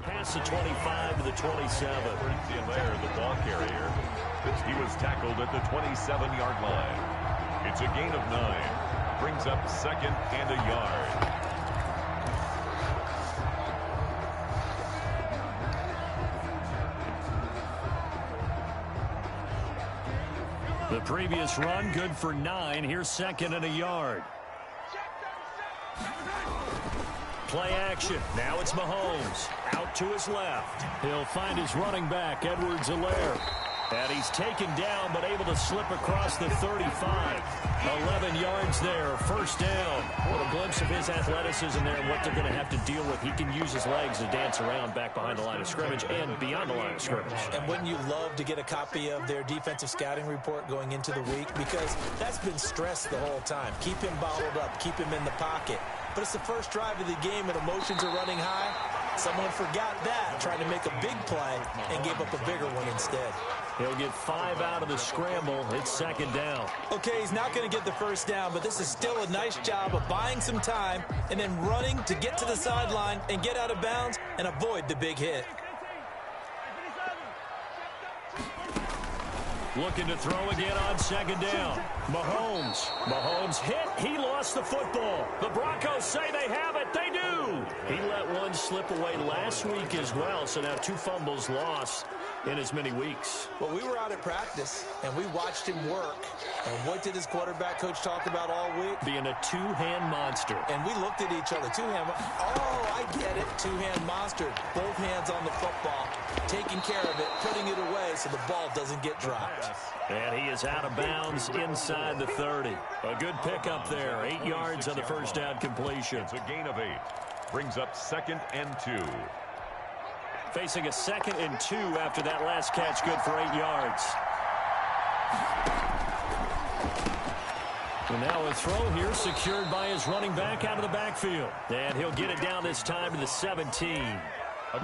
Past the 25 to the 27. There, the ball carrier. He was tackled at the 27-yard line. It's a gain of 9. Brings up second and a yard. The previous run good for 9. Here's second and a yard. Play action. Now it's Mahomes. Out to his left. He'll find his running back, Edwards-Helaire. And he's taken down, but able to slip across the 35. 11 yards there, first down. What a glimpse of his athleticism there and what they're going to have to deal with. He can use his legs to dance around back behind the line of scrimmage and beyond the line of scrimmage. And wouldn't you love to get a copy of their defensive scouting report going into the week? Because that's been stressed the whole time. Keep him bottled up. Keep him in the pocket. But it's the first drive of the game and emotions are running high. Someone forgot that, trying to make a big play and gave up a bigger one instead. He'll get 5 out of the scramble. It's second down. Okay, he's not going to get the first down, but this is still a nice job of buying some time and then running to get to the sideline and get out of bounds and avoid the big hit. Looking to throw again on second down. Mahomes hit. He lost the football. The Broncos say they have it. They do. He let one slip away last week as well, so now 2 fumbles lost in as many weeks. Well, we were out at practice, and we watched him work. And what did his quarterback coach talk about all week? Being a two-hand monster. And we looked at each other. Oh, I get it. Two-hand monster. Both hands on the football, taking care of it, putting it away so the ball doesn't get dropped. And he is out of bounds inside the 30. A good pickup there. 8 yards on the first down completion. It's a gain of 8. Brings up second and 2. Facing a second and 2 after that last catch, good for 8 yards. And now a throw here secured by his running back out of the backfield. And he'll get it down this time to the 17.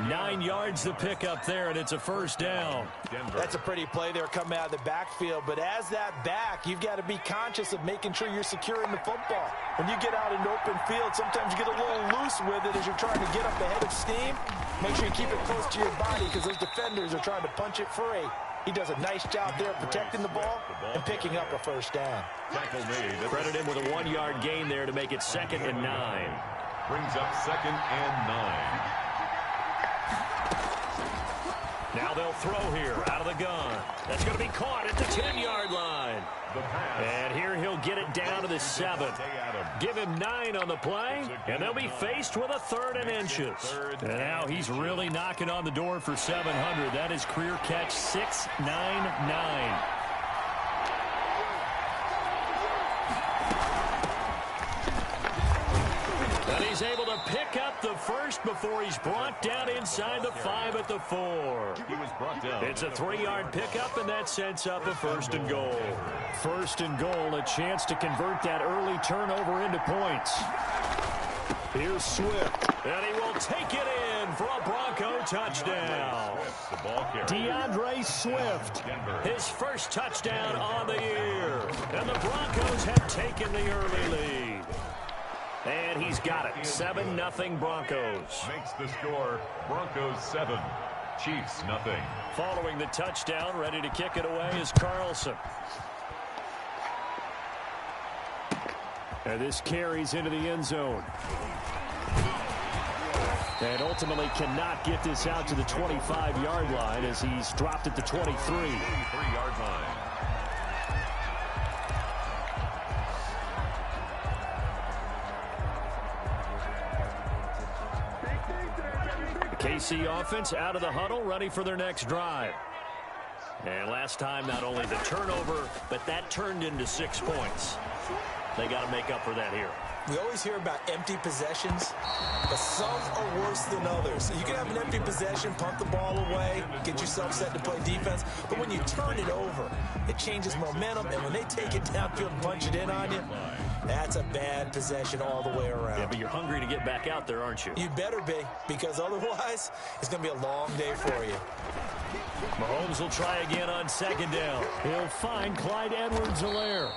9 yards the pickup there, and it's a first down. That's a pretty play there coming out of the backfield. But as that back, you've got to be conscious of making sure you're securing the football. When you get out in open field, sometimes you get a little loose with it as you're trying to get up ahead of steam. Make sure you keep it close to your body because those defenders are trying to punch it free. He does a nice job there protecting the ball and picking up a first down. Credit him with a 1-yard gain there to make it second and 9. Brings up second and 9. Now they'll throw here out of the gun. That's going to be caught at the 10-yard line. And here he'll get it down to the 7. Give him 9 on the play, and they'll be faced with a 3rd and inches. And now he's really knocking on the door for 700. That is career catch 699. He's able to pick up the first before he's brought down inside the 5 at the 4. He was brought down. It's a 3-yard pickup, and that sets up a first and goal. First and goal, a chance to convert that early turnover into points. Here's Swift, and he will take it in for a Bronco touchdown. DeAndre Swift, his first touchdown on the year. And the Broncos have taken the early lead. And he's got it. 7-0 Broncos. Makes the score. Broncos 7. Chiefs nothing. Following the touchdown, ready to kick it away is Carlson. And this carries into the end zone. And ultimately cannot get this out to the 25-yard line as he's dropped at the 23. 3-yard line. KC offense out of the huddle, ready for their next drive. And last time, not only the turnover, but that turned into 6 points. They got to make up for that here. We always hear about empty possessions, but some are worse than others. So you can have an empty possession, punt the ball away, get yourself set to play defense. But when you turn it over, it changes momentum. And when they take it downfield and punch it in on you, that's a bad possession all the way around. Yeah, but you're hungry to get back out there, aren't you? You better be, because otherwise it's going to be a long day for you. Mahomes will try again on second down. He'll find Clyde Edwards-Helaire.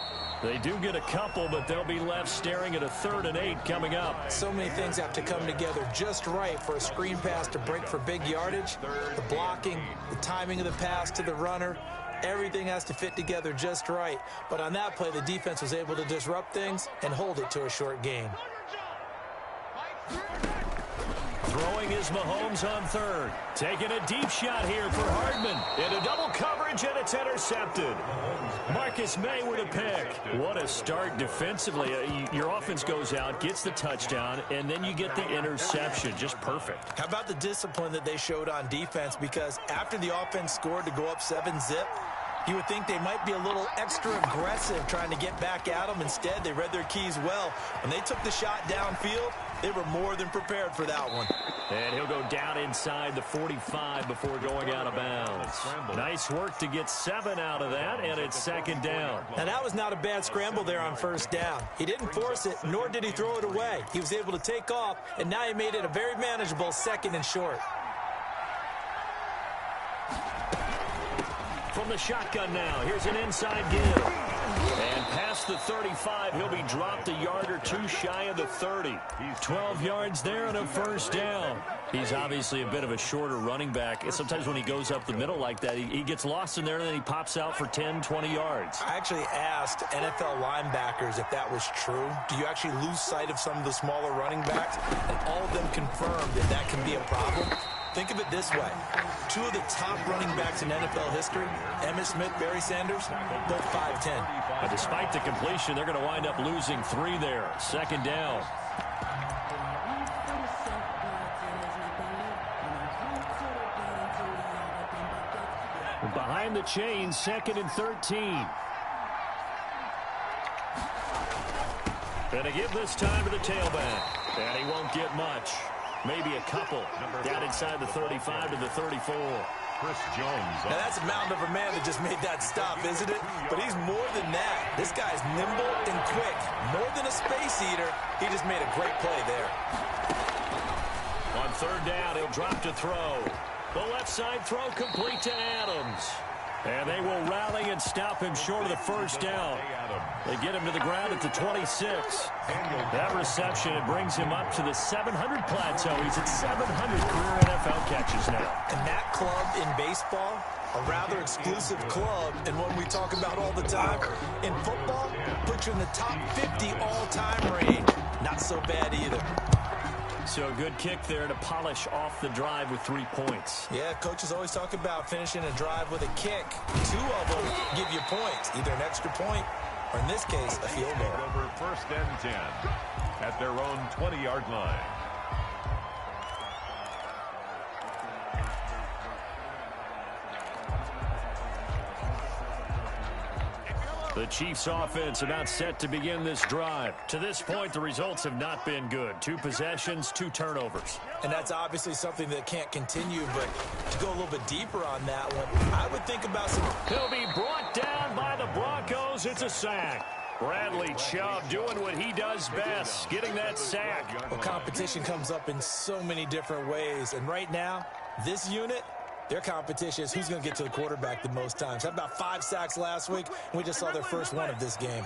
They do get a couple, but they'll be left staring at a 3rd and 8 coming up. So many things have to come together just right for a screen pass to break for big yardage. The blocking, the timing of the pass to the runner, everything has to fit together just right. But on that play, the defense was able to disrupt things and hold it to a short gain. Throwing is Mahomes on 3rd. Taking a deep shot here for Hardman. Into double coverage, and it's intercepted. Marcus May with a pick. What a start defensively. Your offense goes out, gets the touchdown, and then you get the interception. Just perfect. How about the discipline that they showed on defense? Because after the offense scored to go up 7-zip, you would think they might be a little extra aggressive trying to get back at them. Instead, they read their keys well. When they took the shot downfield, they were more than prepared for that one. And he'll go down inside the 45 before going out of bounds. Nice work to get 7 out of that, and it's 2nd down. Now, that was not a bad scramble there on 1st down. He didn't force it, nor did he throw it away. He was able to take off, and now he made it a very manageable 2nd and short. From the shotgun now, here's an inside give. And past the 35, he'll be dropped a yard or 2 shy of the 30. 12 yards there and a 1st down. He's obviously a bit of a shorter running back. And sometimes when he goes up the middle like that, he gets lost in there, and then he pops out for 10, 20 yards. I actually asked NFL linebackers if that was true. Do you actually lose sight of some of the smaller running backs? And all of them confirmed that that can be a problem. Think of it this way. 2 of the top running backs in NFL history, Emmitt Smith, Barry Sanders, both 5'10". But despite the completion, they're going to wind up losing 3 there. 2nd down. Behind the chains, 2nd and 13. Gonna give this time to the tailback. And he won't get much. Maybe a couple. Down inside the 35 to the 34. Chris Jones. Now that's a mountain of a man that just made that stop, isn't it? But he's more than that. This guy's nimble and quick. More than a space eater, he just made a great play there. On 3rd down, he'll drop to throw. The left side throw complete to Adams. And they will rally and stop him short of the 1st down. They get him to the ground at the 26. That reception, it brings him up to the 700 plateau. He's at 700 career NFL catches now. And that club in baseball, a rather exclusive club, and one we talk about all the time. In football, put you in the top 50 all-time range. Not so bad either. So a good kick there to polish off the drive with 3 points. Yeah, coaches always talk about finishing a drive with a kick. 2 of them give you points, either an extra point or, in this case, a field goal. Over 1st and 10 at their own 20-yard line. The Chiefs offense about set to begin this drive. To this point, the results have not been good. 2 possessions, 2 turnovers. And that's obviously something that can't continue, but to go a little bit deeper on that one, I would think about some... He'll be brought down by the Broncos. It's a sack. Bradley Chubb doing what he does best, getting that sack. Well, competition comes up in so many different ways, and right now, this unit... their competition is who's going to get to the quarterback the most times. Had about 5 sacks last week, and we just saw their first one of this game.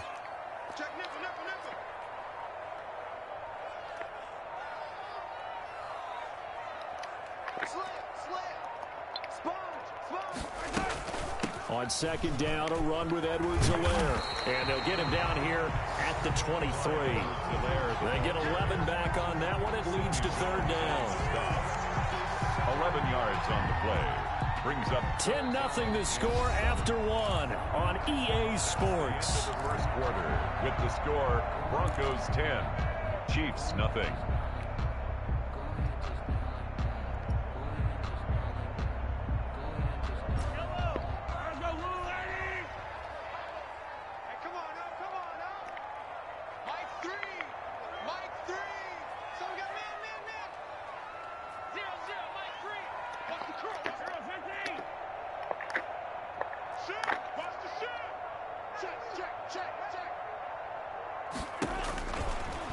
On 2nd down, a run with Edwards-Helaire. And they'll get him down here at the 23. They get 11 back on that one. It leads to 3rd down. 11 yards on the play. Brings up 10-0 the score after 1 on EA Sports. The first quarter with the score Broncos 10, Chiefs nothing.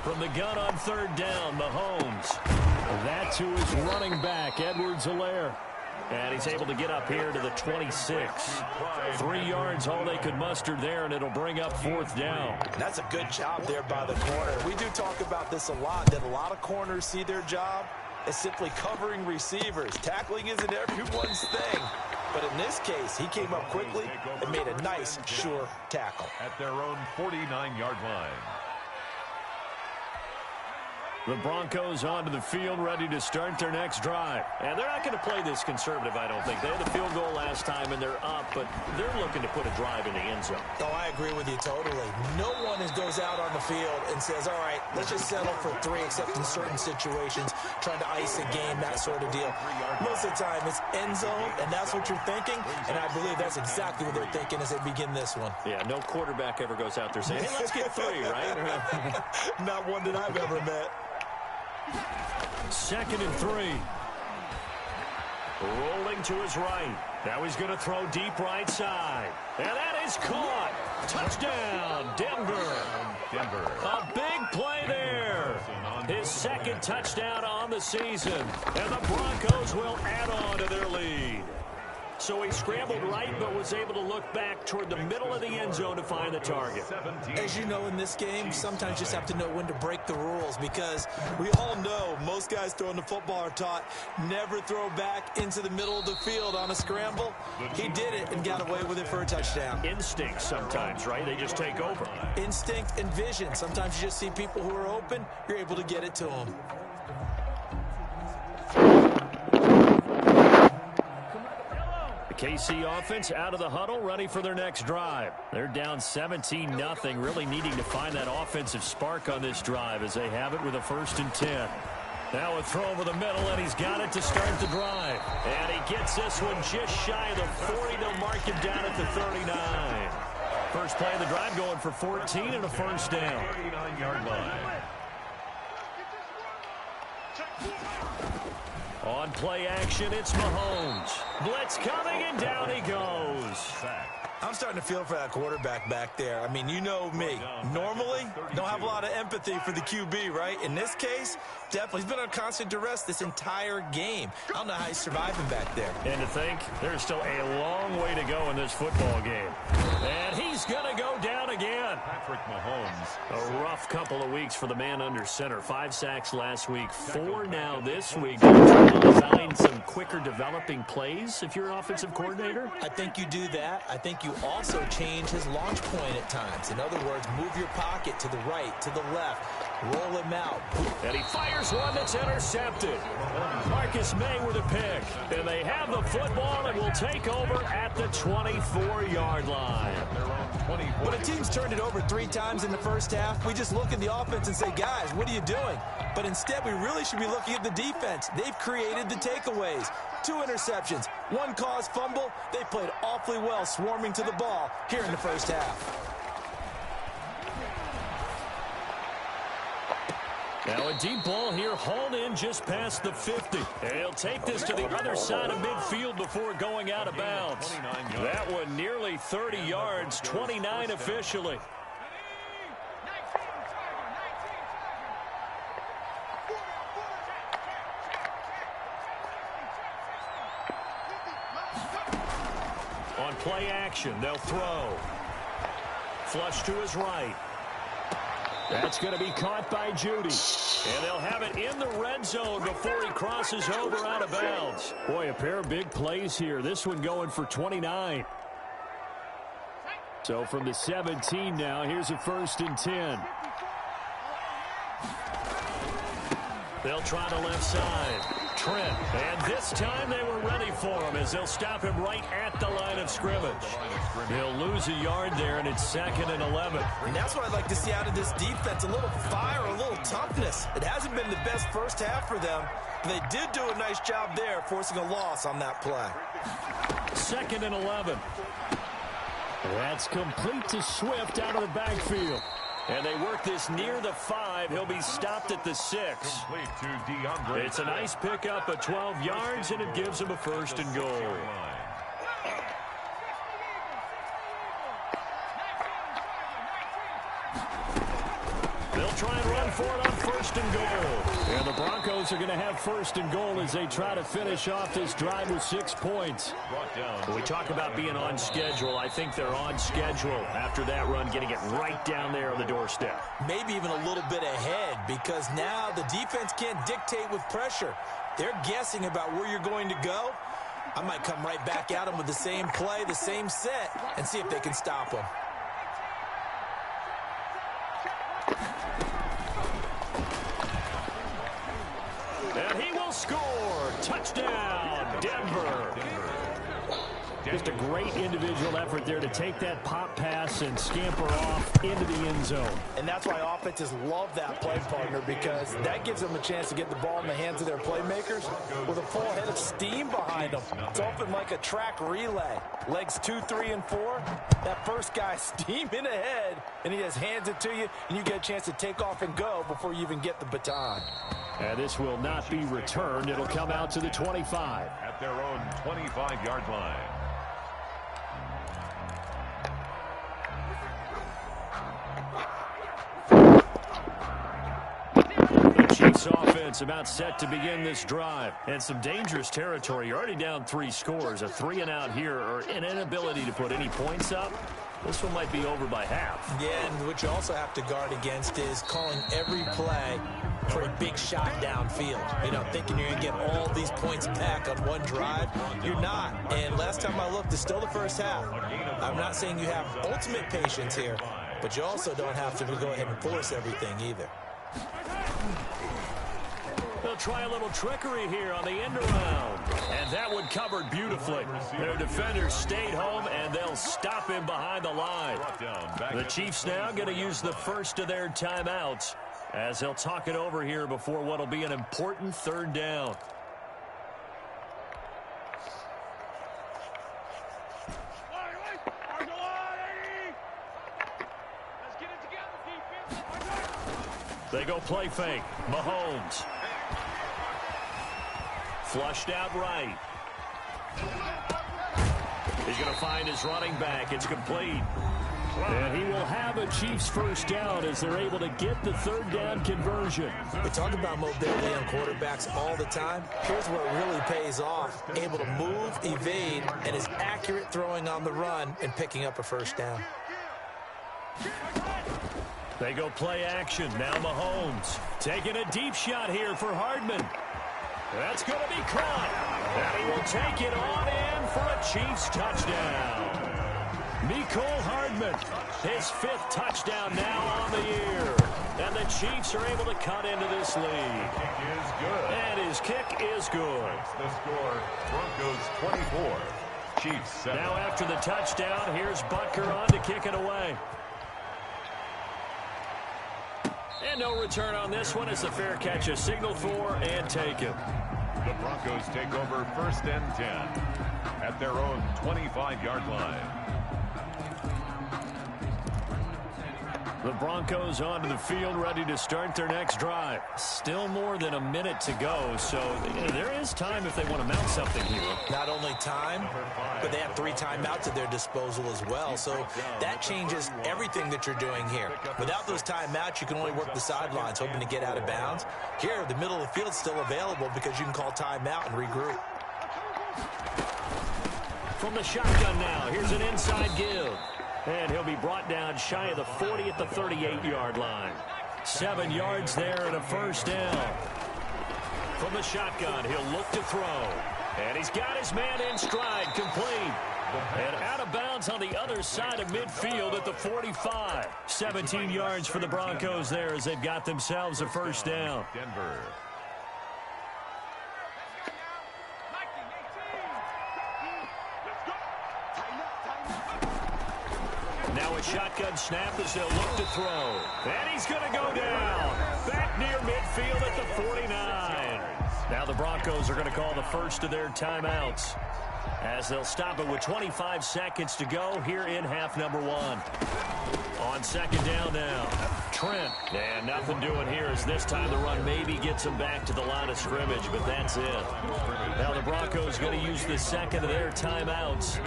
From the gun on 3rd down, Mahomes. That's who is running back, Edwards-Helaire. And he's able to get up here to the 26. 3 yards, all they could muster there, and it'll bring up 4th down. That's a good job there by the corner. We do talk about this a lot, that a lot of corners see their job as simply covering receivers. Tackling isn't everyone's thing. But in this case, he came up quickly and made a nice, sure tackle. At their own 49-yard line. The Broncos onto the field, ready to start their next drive. And they're not going to play this conservative, I don't think. They had the field goal last time, and they're up, but they're looking to put a drive in the end zone. Oh, I agree with you totally. No one goes out on the field and says, all right, let's just settle for 3, except in certain situations, trying to ice a game, that sort of deal. Most of the time, it's end zone, and that's what you're thinking, and I believe that's exactly what they're thinking as they begin this one. Yeah, no quarterback ever goes out there saying, hey, let's get 3, right? Not one that I've ever met. 2nd and 3. Rolling to his right. Now he's going to throw deep right side. And that is caught. Touchdown, Denver. A big play there. His 2nd touchdown on the season. And the Broncos will add on to their lead. So he scrambled right, but was able to look back toward the middle of the end zone to find the target. As you know, in this game, sometimes you just have to know when to break the rules, because we all know most guys throwing the football are taught never throw back into the middle of the field on a scramble. He did it and got away with it for a touchdown. Instinct sometimes, right? They just take over. Instinct and vision. Sometimes you just see people who are open, you're able to get it to them. KC offense out of the huddle, ready for their next drive. They're down 17-0, really needing to find that offensive spark on this drive as they have it with a 1st and 10. Now a throw over the middle, and he's got it to start the drive. And he gets this one just shy of the 40. They'll mark him down at the 39. First play of the drive going for 14 and a 1st down. 39-yard line. On play action, it's Mahomes. Blitz coming, and down he goes. I'm starting to feel for that quarterback back there. I mean, you know me. Normally, don't have a lot of empathy for the QB, right? In this case, definitely. He's been on constant duress this entire game. I don't know how he's surviving back there. And to think, there's still a long way to go in this football game. And he's going to go down again. Patrick Mahomes. A rough couple of weeks for the man under center. 5 sacks last week, 4 now this week. Do you design some quicker developing plays if you're an offensive coordinator? I think you do that. I think you also change his launch point at times. In other words, move your pocket to the right, to the left, roll him out. And he fires one that's intercepted. Marcus May with a pick. And they have the football and will take over at the 24-yard line. When a team's turned it over 3 times in the first half, we just look at the offense and say, guys, what are you doing? But instead, we really should be looking at the defense. They've created the takeaways. 2 interceptions, 1 caused fumble. They played awfully well swarming to the ball here in the first half. Now a deep ball here, hauled in just past the 50. And he'll take this to the other side of midfield before going out of bounds. That one nearly 30 yards, 29 officially. On play action, they'll throw. Flush to his right. That's going to be caught by Judy. And they'll have it in the red zone before he crosses over out of bounds. Boy, a pair of big plays here. This one going for 29. So from the 17 now, here's a 1st and 10. They'll try the left side. Trent. And this time they were ready for him as they'll stop him right at the line of scrimmage. They'll lose a yard there, and it's 2nd and 11. And that's what I'd like to see out of this defense, a little fire, a little toughness. It hasn't been the best first half for them. They did do a nice job there, forcing a loss on that play. 2nd and 11. That's complete to Swift out of the backfield. And they work this near the 5. He'll be stopped at the 6. It's a nice pickup of 12 yards, and it gives him a 1st and goal. They'll try and run for it on 1st and goal. And the Broncos are going to have first and goal as they try to finish off this drive with 6 points. When we talk about being on schedule, I think they're on schedule after that run, getting it right down there on the doorstep. Maybe even a little bit ahead, because now the defense can't dictate with pressure. They're guessing about where you're going to go. I might come right back at them with the same play, the same set, and see if they can stop them. And he will score. Touchdown, Denver. Just a great individual effort there to take that pop pass and scamper off into the end zone. And that's why offenses love that play partner, because that gives them a chance to get the ball in the hands of their playmakers with a full head of steam behind them. It's often like a track relay. Legs 2, 3, and 4. That first guy steaming ahead, and he just hands it to you, and you get a chance to take off and go before you even get the baton. And this will not be returned. It'll come out to the 25. At their own 25-yard line. Chiefs offense about set to begin this drive. And some dangerous territory. You're already down 3 scores. A 3 and out here, or an inability to put any points up. This one might be over by half. Yeah, and what you also have to guard against is calling every play for a big shot downfield. You know, thinking you're going to get all these points back on one drive. You're not. And last time I looked, it's still the first half. I'm not saying you have ultimate patience here, but you also don't have to go ahead and force everything either. They'll try a little trickery here on the end around. And that one covered beautifully. Their defenders stayed home, and they'll stop him behind the line. The Chiefs now going to use the first of their timeouts as they'll talk it over here before what will be an important 3rd down. They go play fake. Mahomes. Flushed out right. He's going to find his running back. It's complete. And he will have a Chiefs first down as they're able to get the 3rd down conversion. We talk about mobility on quarterbacks all the time. Here's where it really pays off. Able to move, evade, and is accurate throwing on the run and picking up a first down. They go play action. Now Mahomes taking a deep shot here for Hardman. That's going to be caught. And he will take it on in for a Chiefs touchdown. Mecole Hardman, his 5th touchdown now on the year. And the Chiefs are able to cut into this lead. Kick is good. And his kick is good. The score, Broncos 24, Chiefs 7. Now after the touchdown, here's Butker on to kick it away. And no return on this one as the fair catch is signaled for and taken. The Broncos take over 1st and 10 at their own 25-yard line. The Broncos onto the field, ready to start their next drive. Still more than a minute to go, so there is time if they want to mount something here. Not only time, but they have 3 timeouts at their disposal as well, so that changes everything that you're doing here. Without those timeouts, you can only work the sidelines, hoping to get out of bounds. Here, the middle of the field is still available because you can call timeout and regroup. From the shotgun now, here's an inside give. And he'll be brought down shy of the 40 at the 38-yard line. 7 yards there and a first down. From the shotgun, he'll look to throw. And he's got his man in stride, complete. And out of bounds on the other side of midfield at the 45. 17 yards for the Broncos there as they've got themselves a first down. Denver. Now a shotgun snap as they'll look to throw. And he's going to go down. Back near midfield at the 49. Now the Broncos are going to call the first of their timeouts as they'll stop it with 25 seconds to go here in half number 1. On 2nd down now, Trent. And nothing doing here as this time the run maybe gets them back to the line of scrimmage, but that's it. Now the Broncos going to use the 2nd of their timeouts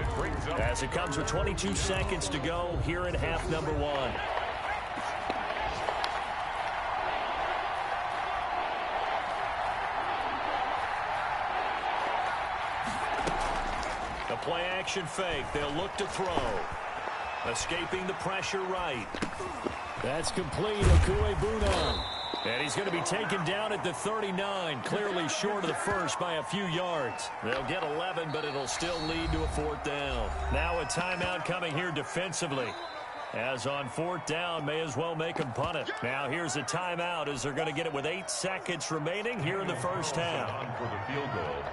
as it comes with 22 seconds to go here in half number 1. play action fake. They'll look to throw. Escaping the pressure right. That's complete. Okuebuna. And he's going to be taken down at the 39, clearly short of the first by a few yards. They'll get 11, but it'll still lead to a 4th down. Now a timeout coming here defensively. As on 4th down, may as well make them punt it. Now here's a timeout as they're going to get it with 8 seconds remaining here in the first half. For the field goal,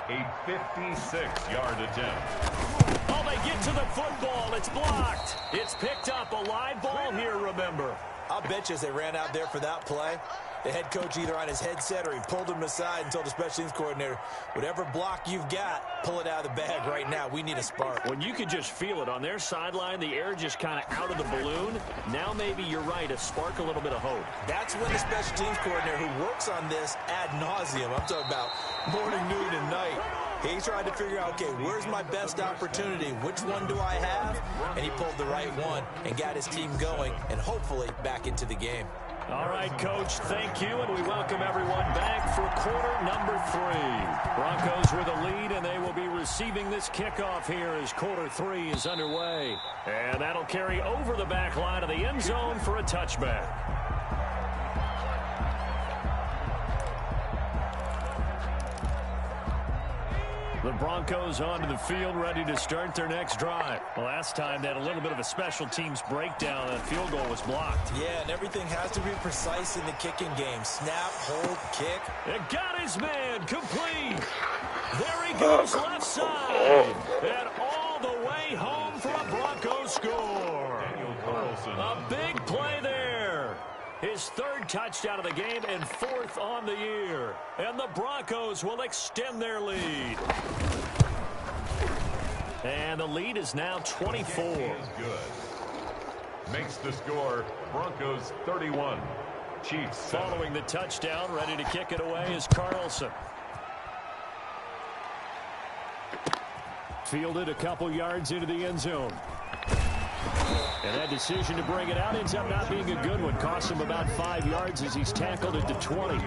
a 56-yard attempt. Oh, they get to the football. It's blocked. It's picked up. A live ball here, remember. I'll bet you as they ran out there for that play, the head coach either on his headset or he pulled him aside and told the special teams coordinator, whatever block you've got, pull it out of the bag right now. We need a spark. When you could just feel it on their sideline, the air just kind of out of the balloon. Now maybe you're right, a spark, a little bit of hope. That's when the special teams coordinator who works on this ad nauseum, I'm talking about morning, noon, and night, he's trying to figure out, okay, where's my best opportunity? Which one do I have? And he pulled the right one and got his team going and hopefully back into the game. All right, Coach, thank you, and we welcome everyone back for quarter number 3. Broncos with a lead, and they will be receiving this kickoff here as quarter 3 is underway. And that'll carry over the back line of the end zone for a touchback. The Broncos onto the field, ready to start their next drive. Last time they had a little bit of a special teams breakdown. That field goal was blocked. Yeah, and everything has to be precise in the kicking game. Snap, hold, kick. It got his man complete. There he goes left side. And all the way home for a Broncos score. A big play there. His 3rd touchdown of the game and 4th on the year. And the Broncos will extend their lead. And the lead is now 24. Good. Makes the score Broncos 31. Chiefs 7. Following the touchdown, ready to kick it away is Carlson. Fielded a couple yards into the end zone. And that decision to bring it out ends up not being a good one. Costs him about 5 yards as he's tackled at the 20.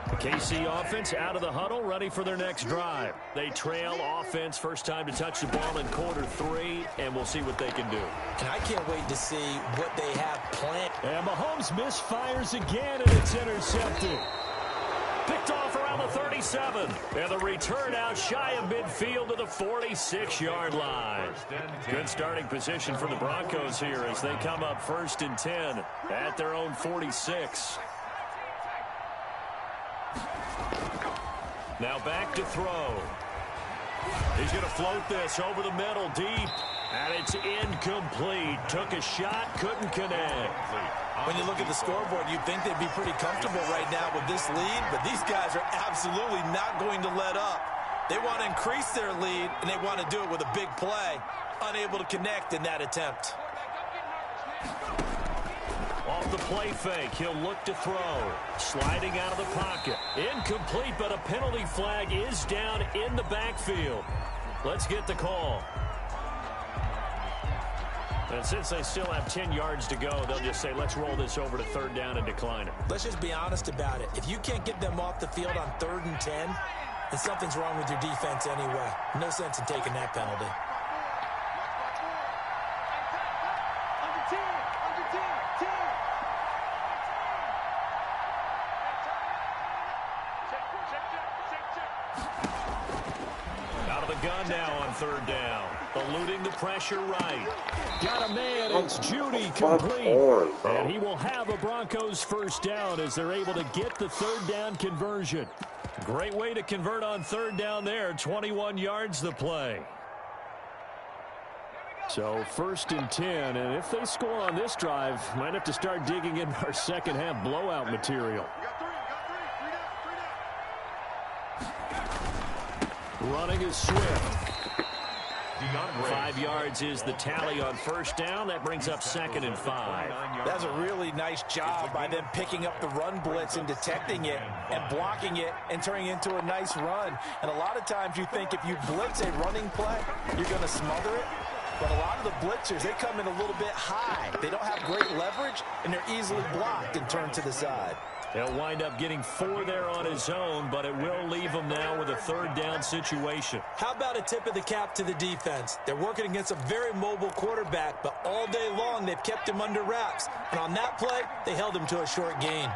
The KC offense out of the huddle, ready for their next drive. They trail offense, first time to touch the ball in quarter 3, and we'll see what they can do. And I can't wait to see what they have planned. And Mahomes misfires again, and it's intercepted. Picked off around the 37. And the return out shy of midfield to the 46-yard line. Good starting position for the Broncos here as they come up 1st and 10 at their own 46. Now back to throw. He's going to float this over the middle deep. And it's incomplete. Took a shot, couldn't connect. When you look at the scoreboard, you'd think they'd be pretty comfortable right now with this lead, but these guys are absolutely not going to let up. They want to increase their lead, and they want to do it with a big play. Unable to connect in that attempt. Off the play fake, he'll look to throw. Sliding out of the pocket. Incomplete, but a penalty flag is down in the backfield. Let's get the call. And since they still have 10 yards to go, they'll just say, let's roll this over to 3rd down and decline it. Let's just be honest about it. If you can't get them off the field on 3rd and 10, then something's wrong with your defense anyway. No sense in taking that penalty. Out of the gun now on 3rd down. Eluding the pressure right. Got a man. It's Judy complete. And he will have a Broncos 1st down as they're able to get the 3rd down conversion. Great way to convert on 3rd down there. 21 yards the play. So 1st and 10. And if they score on this drive, might have to start digging in our second half blowout material. Running is Swift. 5 yards is the tally on 1st down. That brings up 2nd and 5. That's a really nice job by them picking up the run blitz and detecting it and blocking it and turning it into a nice run. And a lot of times you think if you blitz a running play, you're going to smother it. But a lot of the blitzers, they come in a little bit high. They don't have great leverage, and they're easily blocked and turned to the side. He'll wind up getting 4 there on his own, but it will leave him now with a 3rd down situation. How about a tip of the cap to the defense? They're working against a very mobile quarterback, but all day long they've kept him under wraps. And on that play, they held him to a short gain.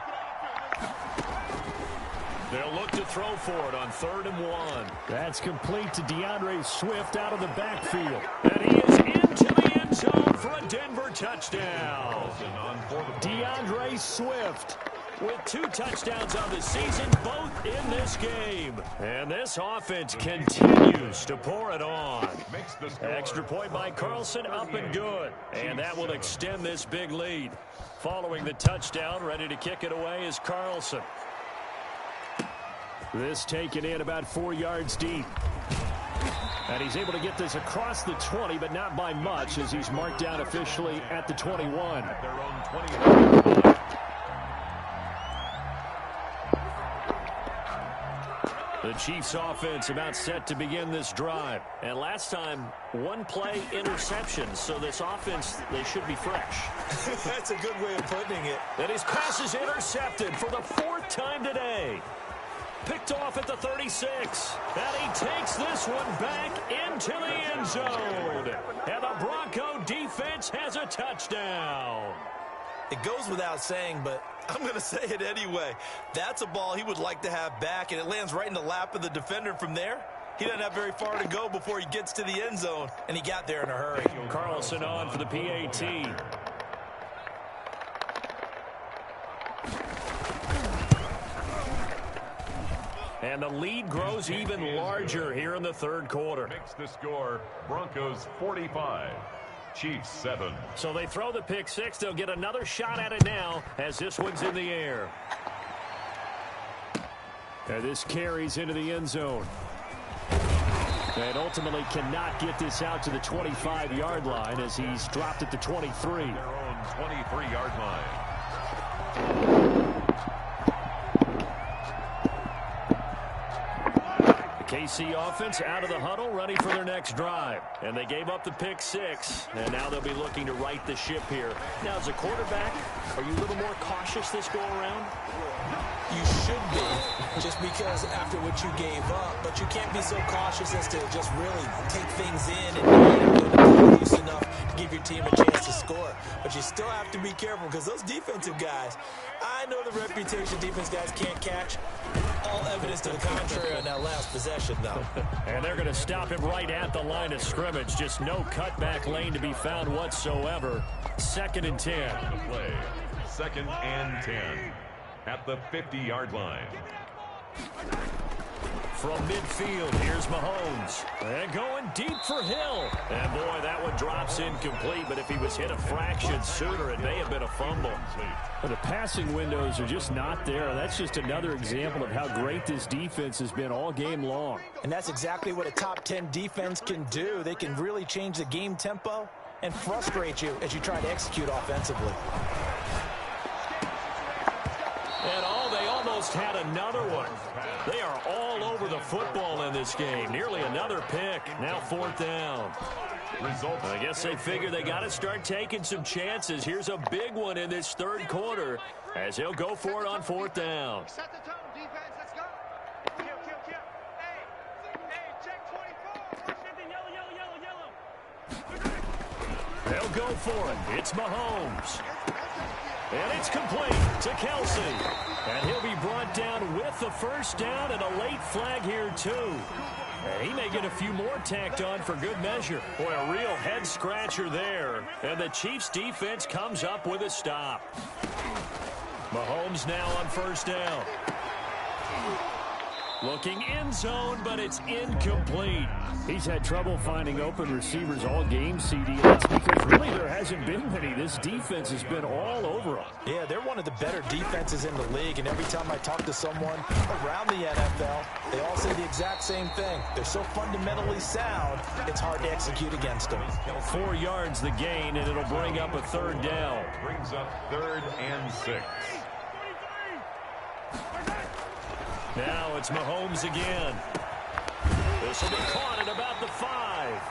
They'll look to throw for it on 3rd and 1. That's complete to DeAndre Swift out of the backfield. And he is into the end zone for a Denver touchdown. DeAndre Swift with 2 touchdowns on the season, both in this game. And this offense continues to pour it on. Extra point by Carlson, up and good. And that will extend this big lead. Following the touchdown, ready to kick it away is Carlson. This taken in about 4 yards deep. And he's able to get this across the 20, but not by much, as he's marked down officially at the 21. At their own 20. The Chiefs offense about set to begin this drive. And last time, 1 play interception. So this offense, they should be fresh. That's a good way of putting it. And his pass is intercepted for the 4th time today. Picked off at the 36. And he takes this one back into the end zone. And the Bronco defense has a touchdown. It goes without saying, but I'm going to say it anyway. That's a ball he would like to have back, and it lands right in the lap of the defender from there. He doesn't have very far to go before he gets to the end zone, and he got there in a hurry. Carlson on for the PAT. And the lead grows even larger here in the 3rd quarter. Makes the score Broncos 45. Chiefs 7. So they throw the pick 6. They'll get another shot at it now as this one's in the air. And this carries into the end zone. And ultimately cannot get this out to the 25-yard line as he's dropped at the 23. Their own 23-yard line. KC offense out of the huddle, ready for their next drive. And they gave up the pick 6, and now they'll be looking to right the ship here. Now, as a quarterback, are you a little more cautious this go-around? You should be, just because after what you gave up, but you can't be so cautious as to just really take things in and produce enough to give your team a chance to score. But you still have to be careful because those defensive guys, I know the reputation defense guys can't catch. All evidence to the contrary on that last possession, though. And they're going to stop him right at the line of scrimmage. Just no cutback lane to be found whatsoever. 2nd and 10. The play. 2nd and 10. At the 50-yard line. From midfield, here's Mahomes. And going deep for Hill. And boy, that one drops incomplete, but if he was hit a fraction sooner, it may have been a fumble. But the passing windows are just not there. That's just another example of how great this defense has been all game long. And that's exactly what a top 10 defense can do. They can really change the game tempo and frustrate you as you try to execute offensively. And they almost had another one. They are all over the football in this game. Nearly another pick. Now 4th down. Results. I guess they figure they got to start taking some chances. Here's a big one in this 3rd quarter as he'll go for it on 4th down. Set the tone, defense. Let's go. Kill. Hey, check 24. Yellow. They'll go for it. It's Mahomes. And it's complete to Kelsey. And he'll be brought down with the 1st down and a late flag here, too. And he may get a few more tacked on for good measure. Boy, a real head-scratcher there. And the Chiefs' defense comes up with a stop. Mahomes now on 1st down. Looking in zone, but it's incomplete. He's had trouble finding open receivers all game, CD. That's because really there hasn't been many. This defense has been all over them. Yeah, they're one of the better defenses in the league, and every time I talk to someone around the NFL, they all say the exact same thing. They're so fundamentally sound, it's hard to execute against them. 4 yards the gain, and it'll bring up a 3rd down. Brings up 3rd and 6. Now it's Mahomes again. This will be caught at about the 5.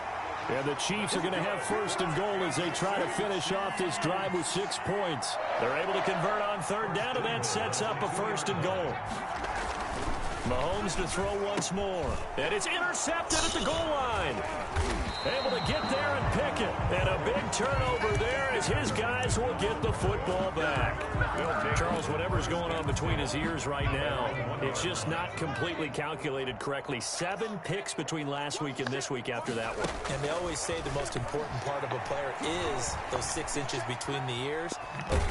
And the Chiefs are going to have first and goal as they try to finish off this drive with 6 points. They're able to convert on third down, and that sets up a first and goal. Mahomes to throw once more. And it's intercepted at the goal line. Able to get there and pick it. And a big turnover there as his guys will get the football back. Charles, whatever's going on between his ears right now, it's just not completely calculated correctly. 7 picks between last week and this week after that one. And they always say the most important part of a player is those 6 inches between the ears.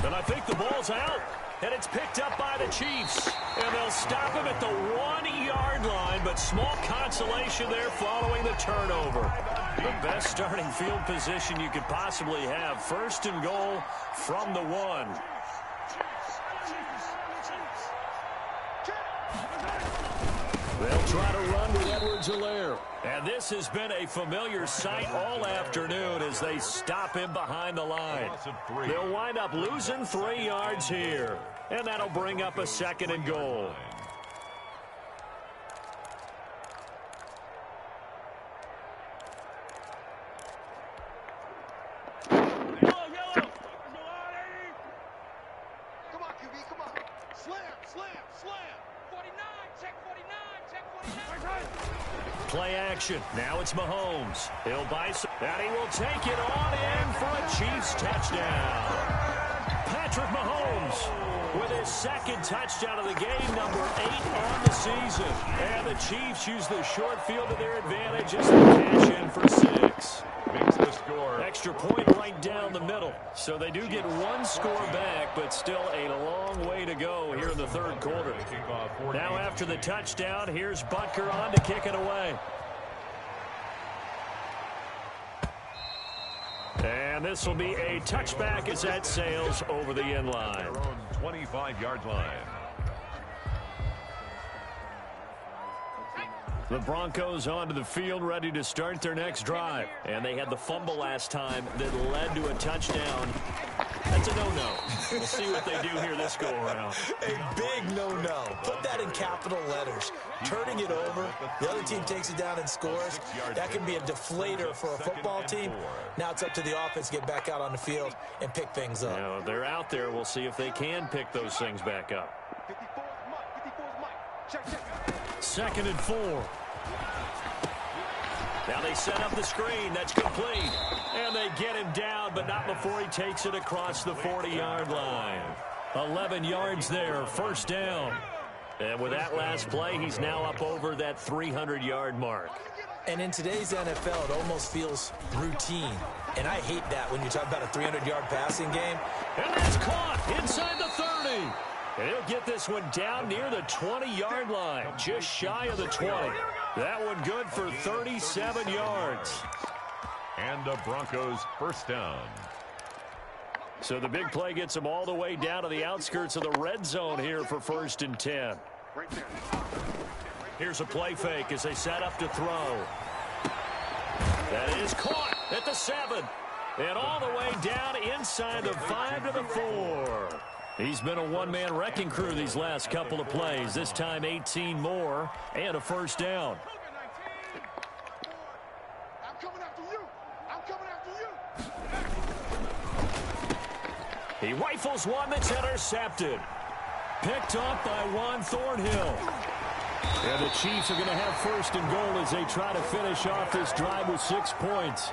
And I think the ball's out. And it's picked up by the Chiefs. And they'll stop him at the 1-yard line, but small consolation there following the turnover. The best starting field position you could possibly have. First and goal from the 1. They'll try to run with Edwards-Helaire. And this has been a familiar sight all afternoon as they stop him behind the line. They'll wind up losing 3 yards here. And that'll bring up a second and goal. Play action. Now it's Mahomes. He'll buy some. And he will take it on in for a Chiefs touchdown. Patrick Mahomes with his second touchdown of the game, number 8 on the season. And the Chiefs use the short field to their advantage as they cash in for 6. Makes the score. Extra point right down the middle. So they do get 1 score back, but still a long way to go here in the third quarter. Now after the touchdown, here's Butker on to kick it away. And this will be a touchback as that sails over the end line. Their own 25-yard line. The Broncos onto the field, ready to start their next drive. And they had the fumble last time that led to a touchdown. That's a no-no. We'll see what they do here this go-around. A big no-no. Put that in capital letters. Turning it over, the other team takes it down and scores. That can be a deflator for a football team. Now it's up to the offense to get back out on the field and pick things up. Now, they're out there. We'll see if they can pick those things back up. 54's Mike. Check. 2nd and 4. Now they set up the screen. That's complete. And they get him down, but not before he takes it across the 40-yard line. 11 yards there, first down. And with that last play, he's now up over that 300-yard mark. And in today's NFL, it almost feels routine. And I hate that when you talk about a 300-yard passing game. And that's caught inside the 30. And he'll get this one down near the 20-yard line, just shy of the 20. That one good for 37 yards. And the Broncos first down. So the big play gets them all the way down to the outskirts of the red zone here for 1st and 10. Here's a play fake as they set up to throw. That is caught at the 7. And all the way down inside the 5 to the 4. He's been a one-man wrecking crew these last couple of plays. This time 18 more and a first down. I'm coming after you. He rifles one that's intercepted. Picked off by Juan Thornhill. And the Chiefs are going to have first and goal as they try to finish off this drive with 6 points.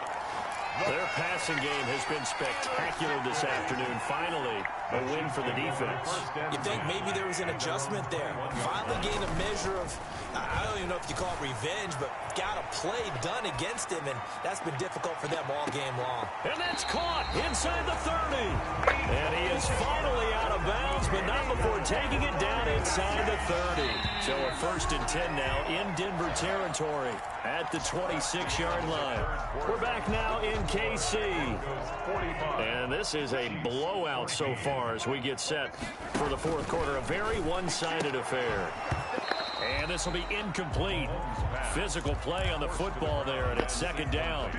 Their passing game has been spectacular this afternoon. Finally, a win for the defense. You think maybe there was an adjustment there. Finally gained a measure of, I don't even know if you call it revenge, but got a play done against him, and that's been difficult for them all game long. And that's caught inside the 30. And he is finally out of bounds, but not before taking it down inside the 30. So a 1st and 10 now in Denver territory at the 26-yard line. We're back now in KC. And this is a blowout so far as we get set for the 4th quarter. A very one-sided affair. And this will be incomplete. Physical play on the football there, and it's 2nd down.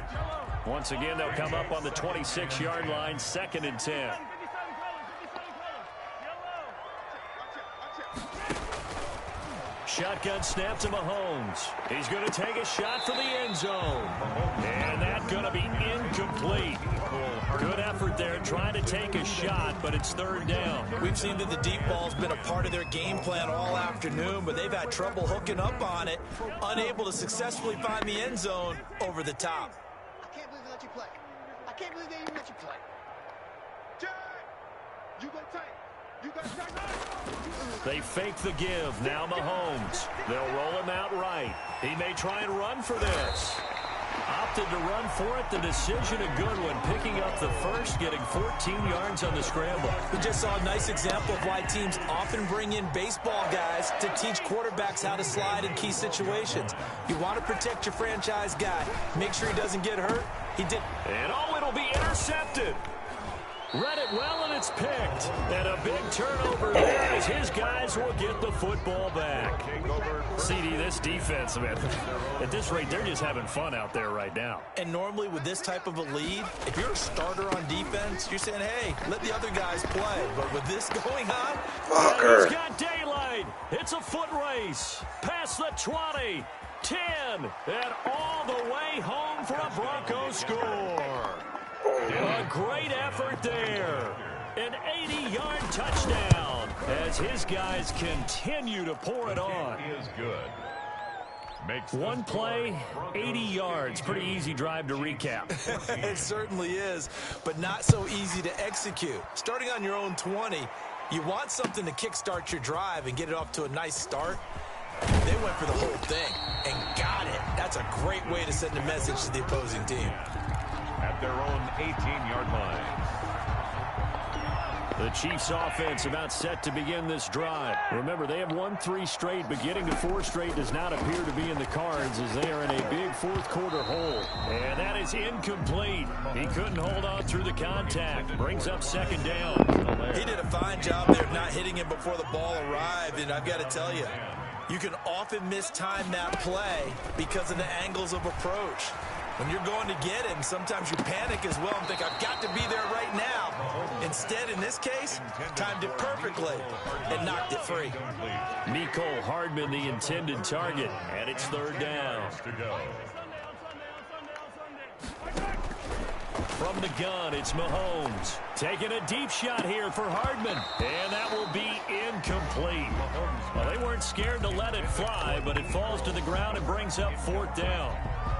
Once again, they'll come up on the 26-yard line, 2nd and 10. shotgun snap to Mahomes. He's going to take a shot for the end zone. And that's going to be incomplete. Good effort there trying to take a shot, but it's third down. We've seen that the deep ball's been a part of their game plan all afternoon, but they've had trouble hooking up on it, unable to successfully find the end zone over the top. I can't believe they let you play. I can't believe they even let you play. Jack, you go tight. You got Jack. They fake the give. Now Mahomes. They'll roll him out right. He may try and run for this. Opted to run for it. The decision a good one. Picking up the first, getting 14 yards on the scramble. We just saw a nice example of why teams often bring in baseball guys to teach quarterbacks how to slide in key situations. You want to protect your franchise guy. Make sure he doesn't get hurt. He did. And it'll be intercepted. Read it well, and it's picked. And a big turnover there as his guys will get the football back. CD, this defense, man, at this rate, they're just having fun out there right now. And normally with this type of a lead, if you're a starter on defense, you're saying, hey, let the other guys play. But with this going on, he's got daylight. It's a foot race. Past the 20, 10, and all the way home for a Broncos score. A great effort there. An 80-yard touchdown as his guys continue to pour it on. Is good. Makes one play, 80 yards. Pretty easy drive to recap. It certainly is, but not so easy to execute. Starting on your own 20, you want something to kickstart your drive and get it off to a nice start. They went for the whole thing and got it. That's a great way to send a message to the opposing team. At their own 18-yard line. The Chiefs offense about set to begin this drive. Remember, they have won 3 straight, but getting to 4 straight does not appear to be in the cards as they are in a big fourth quarter hole. And that is incomplete. He couldn't hold on through the contact. Brings up second down. He did a fine job there of not hitting him before the ball arrived, and I've got to tell you, you can often mistime that play because of the angles of approach. When you're going to get him, sometimes you panic as well and think, I've got to be there right now. Instead, in this case, timed it perfectly and knocked it free. Mecole Hardman, the intended target, and it's third down. From the gun, it's Mahomes. Taking a deep shot here for Hardman. And that will be incomplete. Well, they weren't scared to let it fly, but it falls to the ground and brings up fourth down.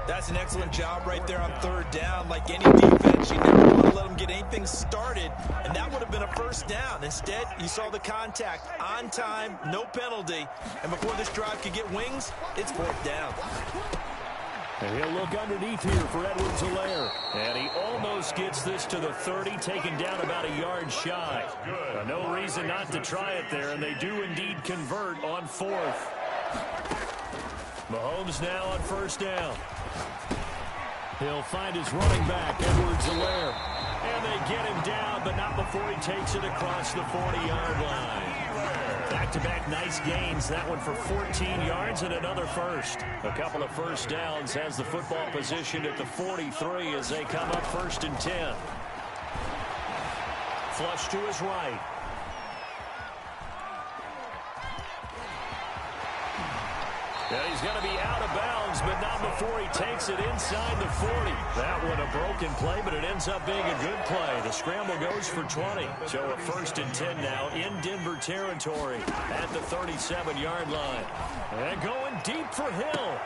That's an excellent job right there on third down. Like any defense, you never want to let them get anything started, and that would have been a first down. Instead, you saw the contact on time, no penalty, and before this drive could get wings, it's fourth down. And he'll look underneath here for Edwards-Helaire. And he almost gets this to the 30, taken down about a yard shy. No reason not to try it there, and they do indeed convert on fourth. Mahomes now on first down. He'll find his running back, Edwards-Helaire. And they get him down, but not before he takes it across the 40-yard line. Back-to-back nice gains. That one for 14 yards and another first. A couple of first downs has the football position at the 43 as they come up first and 10. Flush to his right. Yeah, he's going to be out of bounds, but not before he takes it inside the 40. That one a broken play, but it ends up being a good play. The scramble goes for 20. So a first and 10 now in Denver territory at the 37-yard line. And going deep for Hill.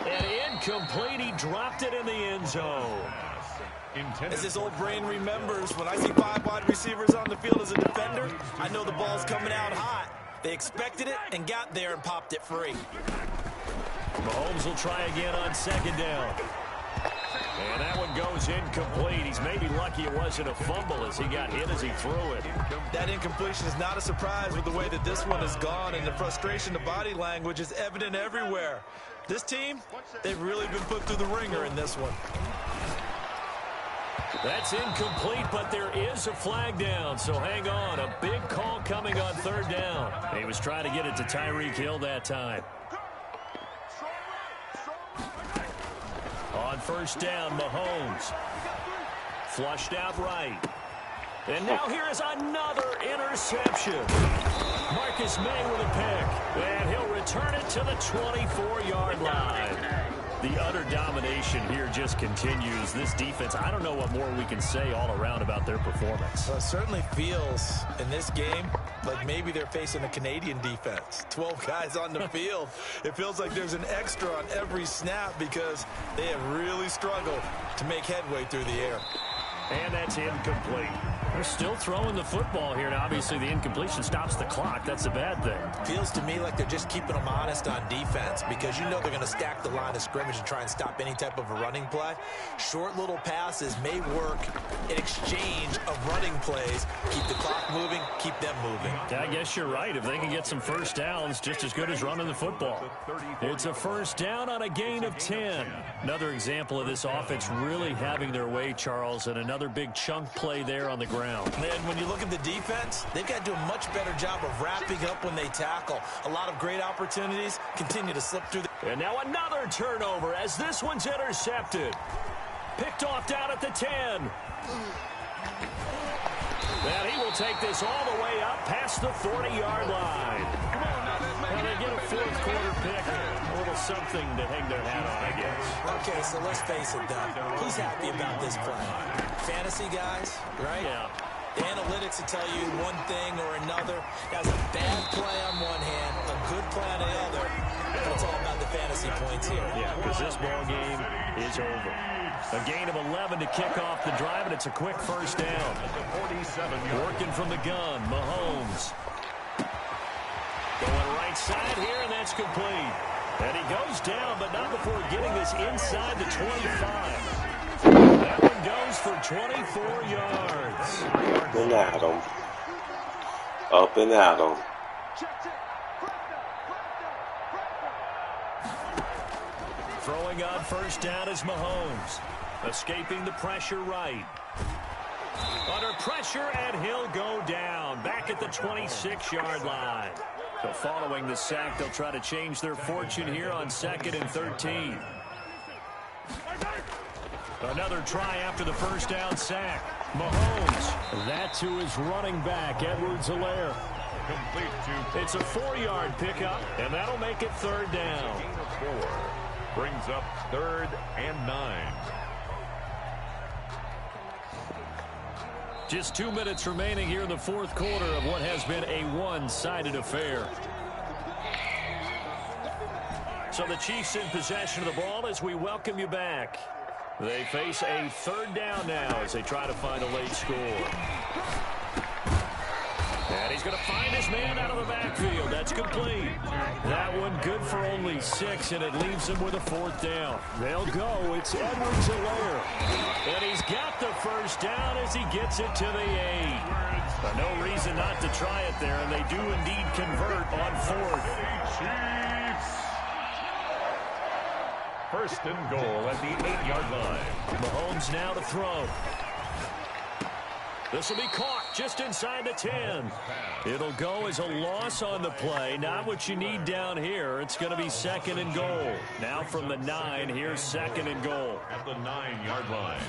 And incomplete. He dropped it in the end zone. As his old brain remembers, when I see 5 wide receivers on the field as a defender, I know the ball's coming out hot. They expected it and got there and popped it free. Mahomes will try again on second down. And that one goes incomplete. He's maybe lucky it wasn't a fumble as he got hit as he threw it. That incompletion is not a surprise with the way that this one has gone, and the frustration of body language is evident everywhere. This team, they've really been put through the ringer in this one. That's incomplete, but there is a flag down, so hang on. A big call coming on third down. He was trying to get it to Tyreek Hill that time. On first down, Mahomes. Flushed out right. And now here is another interception. reception. Marcus May with a pick. And he'll return it to the 24-yard line. The utter domination here just continues. This defense, I don't know what more we can say all around about their performance. Well, it certainly feels in this game like maybe they're facing a Canadian defense. 12 guys on the field. It feels like there's an extra on every snap because they have really struggled to make headway through the air. And that's incomplete. They're still throwing the football here. Now, obviously, the incompletion stops the clock. That's a bad thing. Feels to me like they're just keeping them honest on defense because you know they're going to stack the line of scrimmage and try and stop any type of a running play. Short little passes may work in exchange of running plays. Keep the clock moving, keep them moving. Yeah, I guess you're right. If they can get some first downs, just as good as running the football. It's a first down on a gain of 10. Another example of this offense really having their way, Charles, and another big chunk play there on the ground. And when you look at the defense, they've got to do a much better job of wrapping up when they tackle. A lot of great opportunities continue to slip through. And now another turnover as this one's intercepted. Picked off down at the 10. And he will take this all the way up past the 40-yard line. Now they get a fourth quarter pick. A little something to hang their hat on, I guess. Okay, so let's face it, though. Who's happy about this play? Fantasy guys, right? Yeah. The analytics will tell you one thing or another. That's a bad play on one hand, a good play on the other. But it's all about the fantasy points here. Yeah, because this ball game is over. A gain of 11 to kick off the drive, and it's a quick first down. Working from the gun, Mahomes. Going right side here, and that's complete. And he goes down, but not before getting this inside the 25. That one goes for 24 yards. Up and at him. Up and at him. Throwing on first down is Mahomes. Escaping the pressure right. Under pressure, and he'll go down. Back at the 26-yard line. So following the sack, they'll try to change their fortune here on 2nd and 13. Another try after the first down sack. Mahomes. That to his running back, Edwards-Helaire. It's a 4-yard pickup, and that'll make it third down. Gain of 4 brings up 3rd and 9. Just 2 minutes remaining here in the fourth quarter of what has been a one-sided affair. So the Chiefs in possession of the ball as we welcome you back. They face a third down now as they try to find a late score. And he's going to find his man out of the backfield. That's complete. That one good for only 6, and it leaves him with a fourth down. They'll go. It's Edwards-Helaire. And he's got the first down as he gets it to the 8. But no reason not to try it there, and they do indeed convert on 4th. Chiefs. First and goal at the 8-yard line. Mahomes now to throw. This will be caught just inside the 10. It'll go as a loss on the play. Not what you need down here. It's going to be 2nd and goal. Now from the 9, here's 2nd and goal. At the 9-yard line.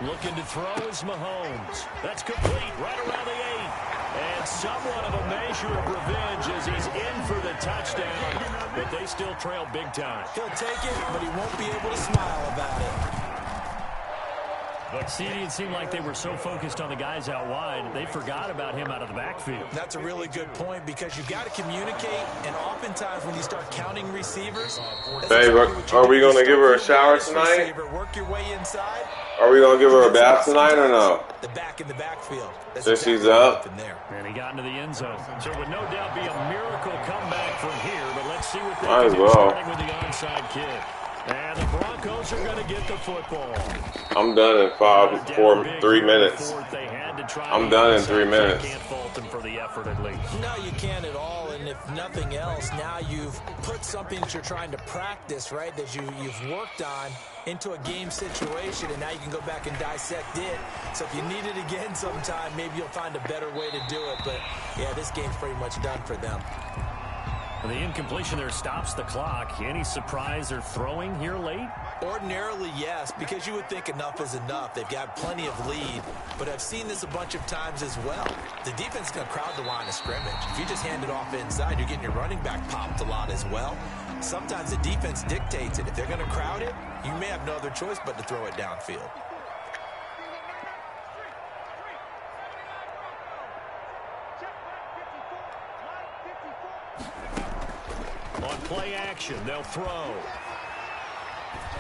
Looking to throw is Mahomes. That's complete right around the 8. And somewhat of a measure of revenge as he's in for the touchdown. But they still trail big time. He'll take it, but he won't be able to smile about it. See, it seemed like they were so focused on the guys out wide, they forgot about him out of the backfield. That's a really good point because you've got to communicate, and oftentimes when you start counting receivers... Babe, are we going to give her a shower tonight? Work your way inside. Are we going to give her a bath tonight or no? The back in the backfield. So she's up. And he got into the end zone. So it would no doubt be a miracle comeback from here, but let's see what they Might can as do well. starting with the onside kick. And the Broncos are going to get the football. I'm done in 3 minutes. I'm done in 3 minutes. Can't fault them for the effort at least. No, you can't at all. And if nothing else, now you've put something that you're trying to practice, right, that you've worked on into a game situation, and now you can go back and dissect it. So if you need it again sometime, maybe you'll find a better way to do it. But, yeah, this game's pretty much done for them. The incompletion there stops the clock. Any surprise they're throwing here late? Ordinarily, yes, because you would think enough is enough. They've got plenty of lead, but I've seen this a bunch of times as well. The defense is going to crowd the line of scrimmage. If you just hand it off inside, you're getting your running back popped a lot as well. Sometimes the defense dictates it. If they're going to crowd it, you may have no other choice but to throw it downfield. On play action, they'll throw.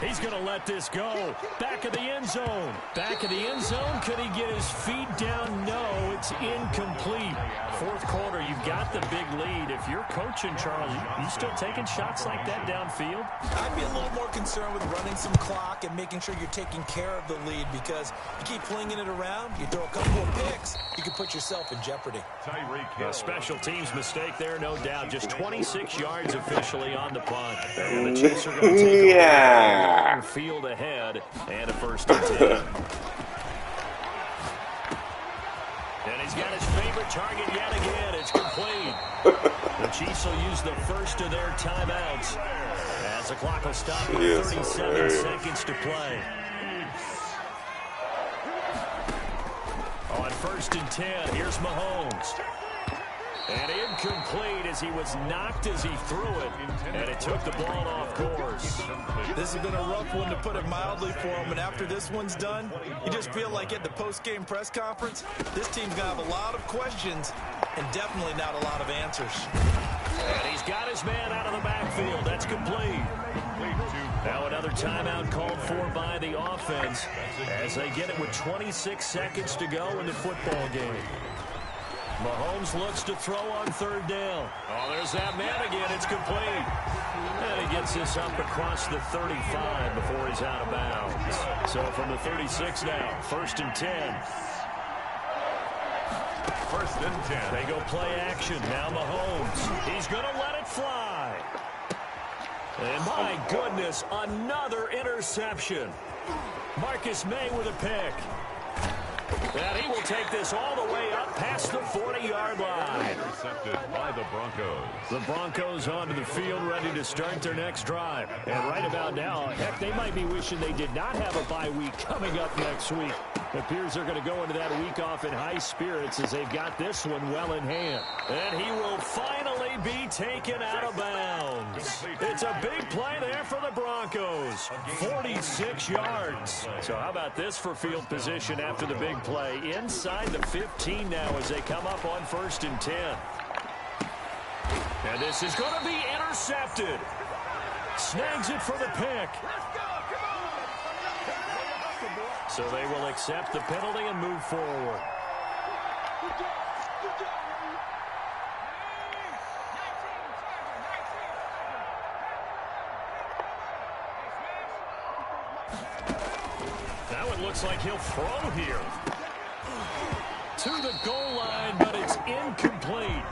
He's going to let this go. Back of the end zone. Back of the end zone. Could he get his feet down? No, it's incomplete. Fourth quarter, you've got the big lead. If you're coaching, Charles, you still taking shots like that downfield? I'd be a little more concerned with running some clock and making sure you're taking care of the lead, because you keep flinging it around, you throw a couple of picks, you can put yourself in jeopardy. A special teams mistake there, no doubt. Just 26 yards officially on the punt. And the Chiefs are going to take a long field ahead and a 1st and 10. And he's got his favorite target yet again. It's complete. The Chiefs will use the first of their timeouts as the clock will stop with 37 seconds to play. On 1st and 10, here's Mahomes. And incomplete as he was knocked as he threw it, and it took the ball off course. This has been a rough one, to put it mildly, for him, and after this one's done, you just feel like at the post-game press conference, this team's going to have a lot of questions and definitely not a lot of answers. And he's got his man out of the backfield. That's complete. Now another timeout called for by the offense as they get it with 26 seconds to go in the football game. Mahomes looks to throw on 3rd down. Oh, there's that man again. It's complete. And he gets this up across the 35 before he's out of bounds. So from the 36 now, 1st and 10. 1st and 10. They go play action. Now Mahomes. He's going to let it fly. And my goodness, another interception. Marcus May with a pick. And he will take this all the way up past the 40-yard line. Intercepted by the Broncos. The Broncos onto the field, ready to start their next drive. And right about now, heck, they might be wishing they did not have a bye week coming up next week. It appears they're going to go into that week off in high spirits as they've got this one well in hand. And he will finally be taken out of bounds. It's a big play there for the Broncos. 46 yards. So how about this for field position after the big play? Inside the 15 now as they come up on 1st and 10. And this is going to be intercepted. Snags it for the pick. So they will accept the penalty and move forward. That one looks like he'll throw here. To the goal line, but it's incomplete.